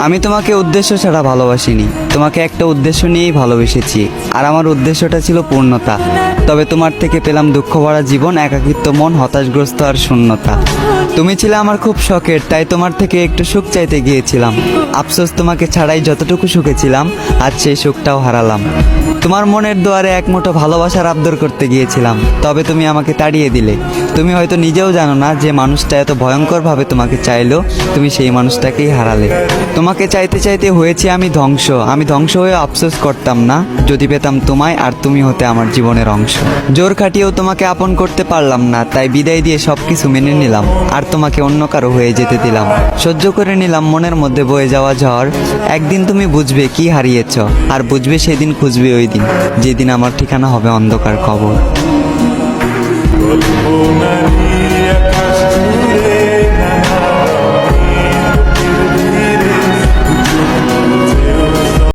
আমি তোমাকে উদ্দেশ্য ছাড়া ভালোবাসিনি, তোমাকে একটা উদ্দেশ্য নিয়েই ভালোবেসেছি। আর আমার উদ্দেশ্যটা ছিল পূর্ণতা। তবে তোমার থেকে পেলাম দুঃখ ভরা জীবন, একাকিত্ব মন, হতাশগ্রস্ত আর শূন্যতা। তুমি ছিলে আমার খুব শখের, তাই তোমার থেকে একটু সুখ চাইতে গিয়েছিলাম। আফসোস তোমাকে ছাড়াই যতটুকু সুখে ছিলাম, আজ সেই সুখটাও হারালাম। তোমার মনের দুয়ারে এক মুঠো ভালোবাসার আবদার করতে গিয়েছিলাম, তবে তুমি আমাকে তাড়িয়ে দিলে। তুমি হয়তো নিজেও জানো না যে মানুষটা এত ভয়ঙ্করভাবে তোমাকে চাইলো, তুমি সেই মানুষটাকেই হারালে। তোমাকে চাইতে চাইতে হয়েছে আমি ধ্বংস হয়ে আফসোস করতাম না যদি পেতাম তোমায়, আর তুমি হতে আমার জীবনের অংশ। জোর খাটিয়েও তোমাকে আপন করতে পারলাম না, তাই বিদায় দিয়ে সবকিছু মেনে নিলাম, আর তোমাকে অন্য কারো হয়ে যেতে দিলাম। সহ্য করে নিলাম মনের মধ্যে বয়ে যাওয়া ঝড়। একদিন তুমি বুঝবে কি হারিয়েছ, আর বুঝবে সেদিন, খুঁজবে ওই দিন, যেদিন আমার ঠিকানা হবে অন্ধকার কবর।